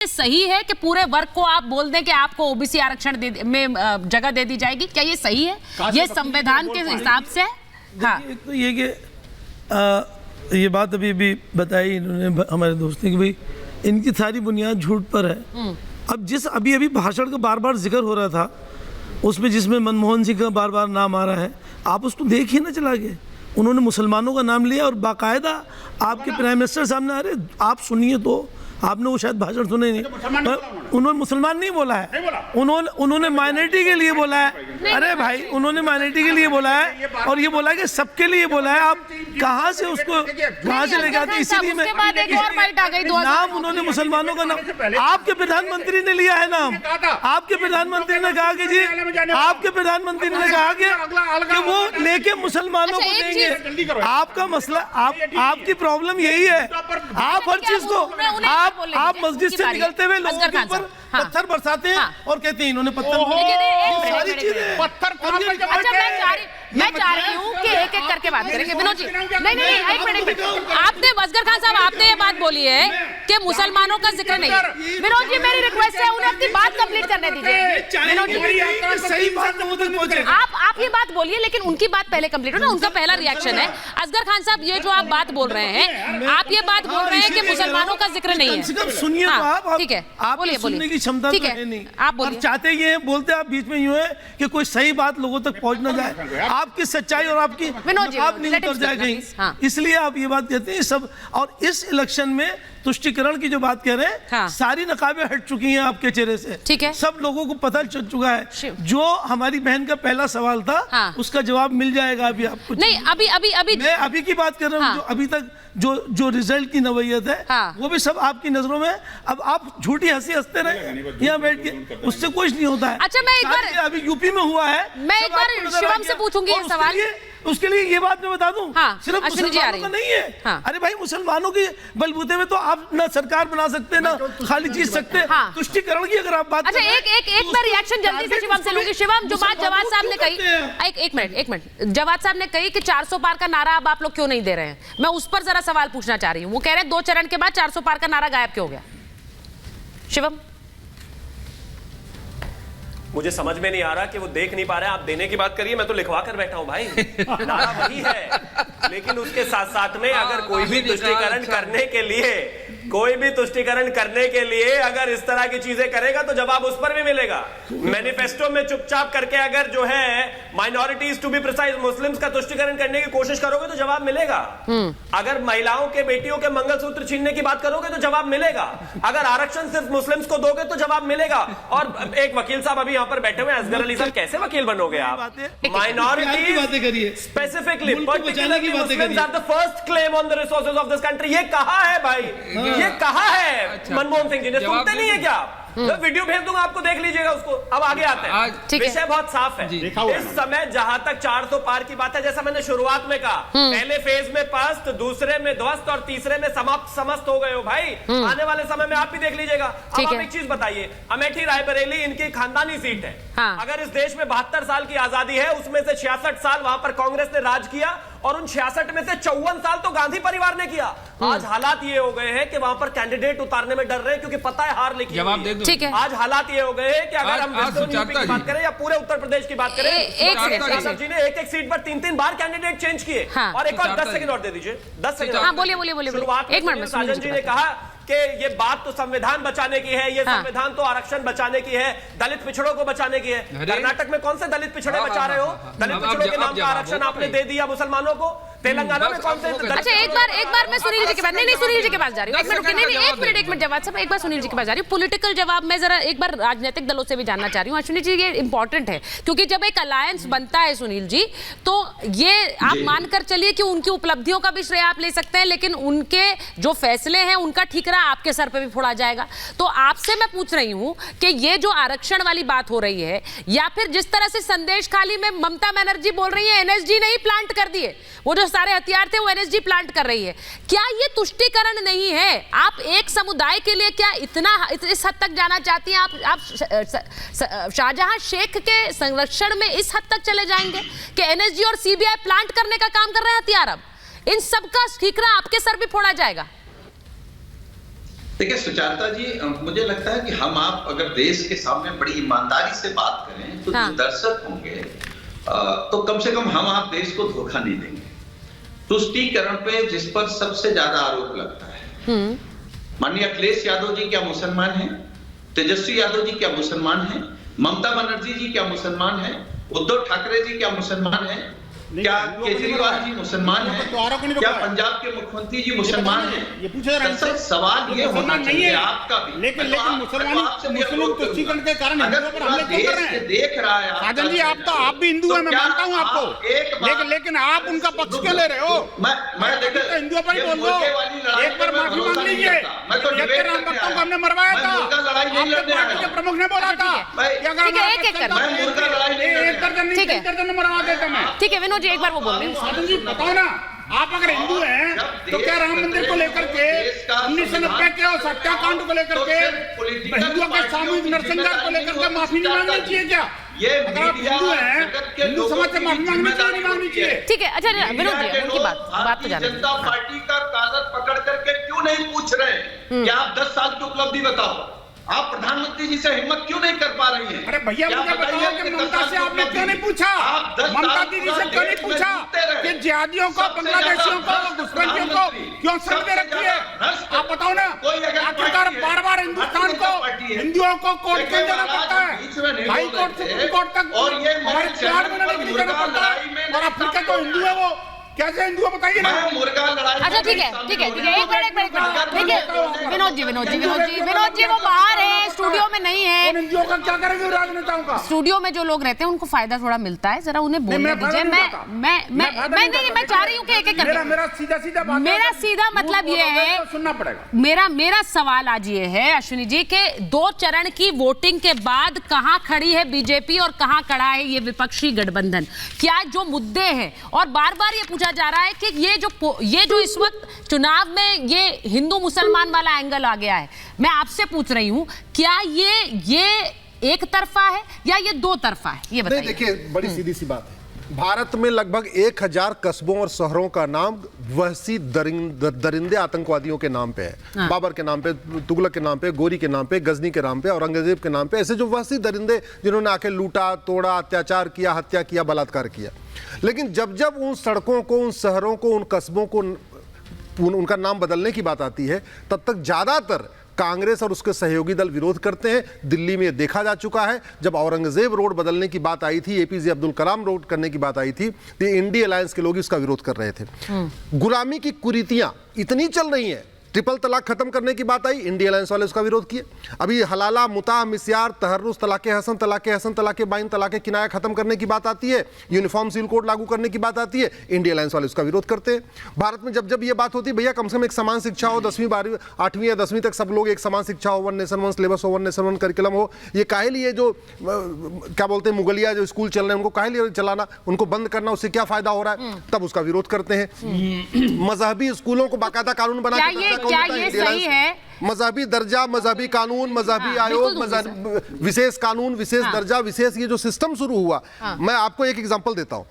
सही है कि पूरे वर्ग को आप बोल दें कि आपको ओबीसी आरक्षण में जगह दे दी जाएगी? क्या ये सही है? ये संविधान के हिसाब से? हाँ, एक तो ये कि ये बात अभी भी बताई इन्होंने हमारे दोस्त ने कि भाई इनकी सारी बुनियाद झूठ पर है। अब जिस अभी भाषण का बार बार जिक्र हो रहा था उसमें जिसमें मनमोहन सिंह का बार बार नाम आ रहा है, आप उसको देखिए ना चला के। उन्होंने मुसलमानों का नाम लिया और बाकायदा आपके प्राइम मिनिस्टर सामने, अरे आप सुनिए तो, आपने वो शायद भाषण सुने नहीं, पर उन्होंने मुसलमान नहीं बोला है, उन्होंने माइनॉरिटी के लिए बोला है। अरे भाई उन्होंने माइनॉरिटी के लिए बोला है और ये बोला कि सबके लिए बोला है। आप कहाँ से उसको कहाँ से लेके आते? इसीलिए मैं नाम उन्होंने मुसलमानों का नाम आपके प्रधानमंत्री ने लिया है नाम। आपके प्रधानमंत्री ने कहा कि जी, आपके प्रधानमंत्री ने कहा कि वो लेके मुसलमानों को देंगे। आपका मसला, आपकी प्रॉब्लम यही है, आप हर चीज को आप मस्जिद से निकलते हुए लोगों के ऊपर पत्थर बरसाते हैं और कहते हैं इन्होंने पत्थर। सारी चीजें पत्थर। मैं चाह रही हूँ कि एक एक करके बात करेंगे। विनोद जी, नहीं, एक मिनट। आपने असगर खान साहब, आपने ये बात बोली है कि मुसलमानों का जिक्र नहीं। विनोद जी, मेरी रिक्वेस्ट है उन्हें अपनी बात कंप्लीट करने दीजिए। विनोद जी, सही बात पहुंचे। आप ये बात बोलिए, लेकिन उनकी बात पहले कंप्लीट हो ना, उनका पहला रिएक्शन है। असगर खान साहब, ये जो आप बात बोल रहे हैं, आप ये बात बोल रहे हैं कि मुसलमानों का जिक्र नहीं है। सुनिए तो आप, ठीक है, आप बोलिए की क्षमता तो है नहीं। आप बोलिए। चाहते ये बोलते आप बीच में यूं है कि कोई सही बात लोगों तक पहुंच ना जाए, आपकी सच्चाई और आपकी आप नहीं उतर जाए कहीं, इसलिए आप ये बात कहते हैं सब। और इस इलेक्शन में तुष्टिकरण की जो बात कह रहे हैं, सारी नकाबें हट चुकी हैं आपके चेहरे से। ठीक है, सब लोगों को पता चल चुका है। जो हमारी बहन का पहला सवाल था उसका जवाब मिल जाएगा अभी आपको। नहीं, अभी मैं अभी की बात कर रहा हूँ। जो अभी तक जो रिजल्ट की नवैयत है वो भी सब आपकी नजरों में। अब आप झूठी हंसी हंसते रहे यहाँ बैठ के, उससे कुछ नहीं होता है। अच्छा, मैं एक बार अभी यूपी में हुआ है, मैं एक बार शिवम से पूछूंगी ये सवाल। उसके लिए ये बात मैं बता दूं, सिर्फ मुसलमानों का नहीं है। अरे भाई, मुसलमानों की बलबूते में तो आप ना सरकार बना सकते, ना खाली जीत सकते। तुष्टिकरण की अगर आप बात, अच्छा, एक मैं रिएक्शन जल्दी से शिवम से लूंगी। शिवम, जो बात जवाद साहब ने कही, एक मिनट, जवाद साहब ने कही कि 400 पार का नारा अब आप लोग क्यों नहीं दे रहे हैं, मैं उस पर जरा सवाल पूछना चाह रही हूँ। वो कह रहे हैं 2 चरण के बाद 400 पार का नारा गायब क्यों हो गया? शिवम, मुझे समझ में नहीं आ रहा कि वो देख नहीं पा रहे हैं। आप देने की बात करिए, मैं तो लिखवा कर बैठा हूं भाई। नारा वही है, लेकिन उसके साथ साथ में अगर कोई भी तुष्टिकरण करने के लिए अगर इस तरह की चीजें करेगा तो जवाब उस पर भी मिलेगा। मैनिफेस्टो में चुपचाप करके अगर जो है minorities, to be precise Muslims का तुष्टिकरण करने की कोशिश करोगे तो जवाब मिलेगा। अगर महिलाओं के, बेटियों के मंगलसूत्र छीनने की बात करोगे तो जवाब मिलेगा। अगर आरक्षण सिर्फ मुस्लिम्स को दोगे तो जवाब मिलेगा। और एक वकील साहब अभी यहाँ पर बैठे हुए हैं, असगर अली साहब, कैसे वकील बनोगे आप? Minority specifically particularly Muslims are the first claim on the resources of this country. ये कहा है भाई, ये कहा है मनमोहन सिंह जी ने, सुनते नहीं है क्या आप? तो वीडियो भेज दूंगा आपको, देख लीजिएगा उसको। अब आगे आते हैं, विषय बहुत साफ है। इस समय जहां तक 400 पार की बात है, जैसा मैंने शुरुआत में कहा, पहले फेज में पस्त, दूसरे में ध्वस्त और तीसरे में समाप्त समस्त हो गए हो भाई। आने वाले समय में आप भी देख लीजिएगा। अब आप एक चीज बताइए, अमेठी रायबरेली इनकी खानदानी सीट है। अगर इस देश में 72 साल की आजादी है, उसमें से 66 साल वहां पर कांग्रेस ने राज किया और उन 66 में से 54 साल तो गांधी परिवार ने किया। आज हालात ये हो गए हैं कि वहां पर कैंडिडेट उतारने में डर रहे हैं क्योंकि पता है हार लिखी हुई है। ठीक है, आज हालात ये हो गए हैं कि अगर हम यूपी की बात करें या पूरे उत्तर प्रदेश की बात करें, साहब जी ने एक सीट पर 3 बार कैंडिडेट चेंज किए। और एक और 10 सेकंड और दे दीजिए, 10 सेकंड। बोलिए। शुरुआत में साजन जी ने कहा कि ये बात तो संविधान बचाने की है, ये संविधान तो आरक्षण बचाने की है, दलित पिछड़ों को बचाने की है। कर्नाटक में कौन से दलित पिछड़े बचा रहे हो? दलित पिछड़ों के नाम का आरक्षण आपने दे दिया मुसलमानों को। तेलंगाना में कौन से? अच्छा, एक बार मैं सुनील जी के पास, नहीं सुनील जी के पास जा रही हूँ। एक मिनट जवाब साहब, एक बार सुनील जी के पास जा रही हूँ। पॉलिटिकल जवाब मैं जरा एक बार राजनीतिक दलों से भी जानना चाह रही हूँ। अश्विनी जी, ये इंपॉर्टेंट है क्योंकि जब एक अलायंस बनता है सुनील जी, तो ये आप मानकर चलिए कि उनकी उपलब्धियों का भी श्रेय आप ले सकते हैं, लेकिन उनके जो फैसले हैं उनका ठीकरा आपके सर पे भी फोड़ा जाएगा। तो आपसे मैं पूछ रही हूँ कि ये जो आरक्षण वाली बात हो रही है, या फिर जिस तरह से संदेश खाली में ममता बनर्जी बोल रही है एनएसजी नहीं प्लांट कर दिए, वो जो सारे हथियार थे वो एनएसजी प्लांट कर रही है, क्या ये तुष्टिकरण नहीं है? आप एक समुदाय के लिए क्या इस हद तक जाना चाहती हैं? आप शाहजहां शेख के संरक्षण में इस हद तक चले जाएंगे कि एनएसजी और सीबीआई प्लांट करने का काम कर रहे हैं हथियार? अब इन सब का ठीकरा आपके सर भी फोड़ा जाएगा। देखिए सुजाता जी, मुझे लगता है कि हम आप अगर देश के सामने बड़ी ईमानदारी से बात करें तो जो दर्शक होंगे तो कम से कम हम आप देश को धोखा नहीं देंगे। तुष्टीकरण पे जिस पर सबसे ज्यादा आरोप लगता है, माननीय अखिलेश यादव जी क्या मुसलमान हैं? तेजस्वी यादव जी क्या मुसलमान हैं? ममता बनर्जी जी क्या मुसलमान हैं? उद्धव ठाकरे जी क्या मुसलमान हैं? क्या केजरीवाल जी मुसलमान हैं? क्या पंजाब के मुख्यमंत्री जी मुसलमान हैं? ये पूछा दरअसल सवाल ये होना चाहिए आपका भी, लेकिन मुस्लिम तुष्टीकरण के कारण हिंदुओं पर हमले क्यों कर रहे हैं? देख रहा है साजन जी, आप भी हिंदू हैं, मैं मानता हूं आपको, लेकिन आप उनका पक्ष क्यों ले रहे हो? मैं देखिए हिंदुओं पर ही बोल दो, एक बार माफी मांग लीजिए। राम भक्तों को हमने मरवाया था, आपके पार्टी के प्रमुख ने बोला था एक दर्जन मरवा देता मैं। ठीक है विनोद जी, एक बार वो बोल रहे हैं। साधन जी बताओ ना, आप अगर हिंदू हैं तो क्या राम मंदिर को लेकर के 1990 के और सत्याकांड को लेकर के हिंदुओं के सामूहिक नरसंहार को लेकर के माफी नहीं मांगनी चाहिए क्या? अगर आप हिंदू हैं, हिंदू समाज से माफी मांगनी चाहिए नहीं मांगनी चाहिए? ठीक है, अच्छा विनोद जी उनकी बात तो जाने दीजिए। जनता पार्टी का कागज पकड़ करके क्यों नहीं पूछ रहे कि आप 10 साल की उपलब्धि बताओ? आप प्रधानमंत्री जी से हिम्मत क्यों नहीं कर पा रही हैं? अरे भैया मुझे बताओ कि ममता से आपने क्यों नहीं पूछा? ममता दीदी से क्यों नहीं पूछा कि जिहादियों को, बांग्लादेशियों को, घुसपैठियों को क्यों सड़ के रखी है? आप बताओ ना। आखिरकार बार-बार हिंदुस्तान को, हिंदुओं को कोर्ट क्यों जाना पड़ता है? हाई कोर्ट से सुप्रीम कोर्ट तक हमारे 4 महीने के लिए जाना पड़ता है, और अफ्रीका तो हिंदू है, वो कैसे हिंदू है बताइए ना। अच्छा ठीक है एक मिनट देखिए विनोद जी वो बाहर है, स्टूडियो में नहीं है। हिंदुओं का क्या करेंगे राजनेताओं का? स्टूडियो में जो लोग रहते हैं उनको फायदा थोड़ा मिलता है, जरा उन्हें बोलने दीजिए। मैं चाह रही हूँ कि एक-एक करके मेरा सीधा मतलब ये है, सुनना पड़ेगा। मेरा सवाल आज ये है अश्विनी जी के 2 चरण की वोटिंग के बाद कहां खड़ी है बीजेपी और कहां खड़ा है ये विपक्षी गठबंधन? क्या जो मुद्दे हैं, और बार-बार ये पूछा जा रहा है कि ये जो इस वक्त चुनाव में ये हिंदू मुसलमान वाला एंगल आ गया है, मैं आपसे पूछ रही हूं क्या ये एक तरफा है या ये 2 तरफा है? ये बताइए। देखिए बड़ी सीधी सी बात है, भारत में लगभग 1000 कस्बों और शहरों का नाम वहशी दरिंदे आतंकवादियों के नाम पे है। बाबर के नाम पे, तुगलक के नाम पे, गोरी के नाम पे, गजनी के नाम पे, औरंगजेब के नाम पे, ऐसे जो वहशी दरिंदे जिन्होंने आके लूटा, तोड़ा, अत्याचार किया, हत्या किया, बलात्कार किया। लेकिन जब उन सड़कों को, उन शहरों को, उन कस्बों को उनका नाम बदलने की बात आती है, तब तक ज्यादातर कांग्रेस और उसके सहयोगी दल विरोध करते हैं। दिल्ली में देखा जा चुका है, जब औरंगजेब रोड बदलने की बात आई थी, एपीजे अब्दुल कलाम रोड करने की बात आई थी, तो इंडिया अलायंस के लोग इसका विरोध कर रहे थे। गुलामी की कुरीतियां इतनी चल रही हैं, ट्रिपल तलाक खत्म करने की बात आई, इंडिया अलायंस वाले उसका विरोध किए। अभी हलाला, मुता, मिस्यार, तहर्रुस, तलाके हसन, तलाके बाइन, तलाके किनाया खत्म करने की बात आती है, यूनिफॉर्म सिविल कोड लागू करने की बात आती है, इंडिया अलायंस वाले उसका विरोध करते हैं। भारत में जब ये बात होती है, भैया कम से कम एक समान शिक्षा हो, 10वीं 12वीं 8वीं या 10वीं तक सब लोग एक समान शिक्षा हो, 1 नेशन 1 सिलेबस हो, 1 नेशन 1 करिकुलम हो, ये काहे लिए जो क्या बोलते हैं मुगलिया जो स्कूल चल रहे हैं उनको काहे लिए चलाना, उनको बंद करना, उससे क्या फायदा हो रहा है, तब उसका विरोध करते हैं। मजहबी स्कूलों को बाकायदा कानून बना के है मजहबी दर्जा, मजहबी कानून, मजहबी आयोग, विशेष कानून, विशेष दर्जा, विशेष ये जो सिस्टम शुरू हुआ, मैं आपको एक एग्जांपल देता हूं।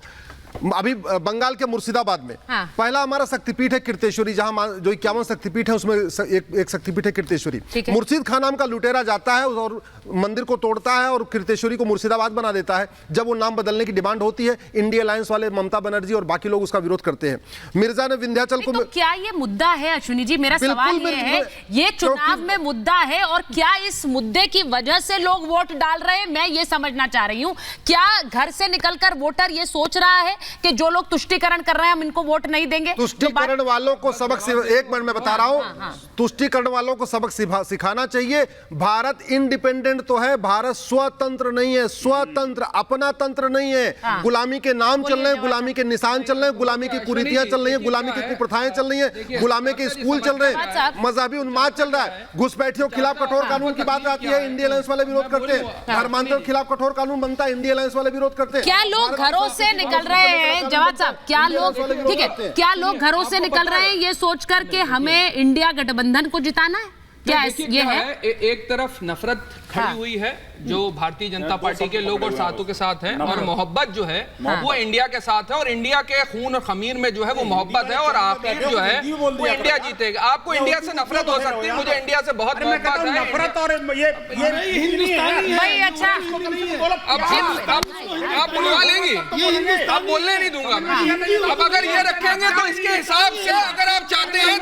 अभी बंगाल के मुर्शिदाबाद में पहला हमारा शक्तिपीठ है कीर्तेश्वरी, जहां जो 51 शक्तिपीठ है उसमें एक शक्तिपीठ है कीर्तेश्वरी। मुर्शिद खान नाम का लुटेरा जाता है और मंदिर को तोड़ता है और कीर्तेश्वरी को मुर्शिदाबाद बना देता है। जब वो नाम बदलने की डिमांड होती है, इंडिया अलायंस वाले, ममता बनर्जी और बाकी लोग उसका विरोध करते हैं। मिर्जा ने विंध्याचल को, क्या ये मुद्दा है अश्विनी जी? मेरा सवाल ये है, ये चुनाव में मुद्दा है और क्या इस मुद्दे की वजह से लोग वोट डाल रहे हैं? मैं ये समझना चाह रही हूँ, क्या घर से निकलकर वोटर ये सोच रहा है कि जो लोग तुष्टीकरण कर रहे हैं हम इनको वोट नहीं देंगे? तुष्टीकरण वालों को सबक, एक मिनट में बता रहा हूं, तुष्टीकरण वालों को सबक सिखाना चाहिए। भारत इंडिपेंडेंट तो है, भारत स्वतंत्र नहीं है, स्वतंत्र अपना तंत्र नहीं है। गुलामी के नाम चल रहे हैं, गुलामी के निशान चल रहे हैं, गुलामी की कुरीतियां चल रही हैं, गुलामी की कुप्रथाएं चल रही हैं, गुलामी के स्कूल चल रहे हैं, मजहबी उन्माद चल रहा है, घुसपैठियों के खिलाफ कठोर कानून की बात आती है, इंडिया अलायंस वाले विरोध करते हैं। धर्मांतरण के खिलाफ कठोर कानून बनता है, इंडिया अलायंस वाले विरोध करते हैं। क्या लोग घरों से निकल रहे हैं जवाब साहब, क्या लोग, ठीक है, क्या लोग घरों से निकल रहे हैं ये सोचकर के हमें इंडिया गठबंधन को जिताना है? क्या देखिए, ये क्या है? एक तरफ नफरत खड़ी हुई है जो भारतीय जनता पार्टी के लोग और साथों के साथ है, और मोहब्बत जो है वो इंडिया के साथ है, और इंडिया के खून और खमीर में जो है वो मोहब्बत है, और आखिर जो है वो इंडिया जीतेगा। आपको इंडिया से नफरत हो सकती है, मुझे इंडिया से बहुत मोहब्बत है। नफरत और ये भाई अच्छा आप बुलवा लेंगी, आप बोलने नहीं दूंगा। अब अगर ये रखेंगे तो इसके हिसाब से अगर आप चाहते हैं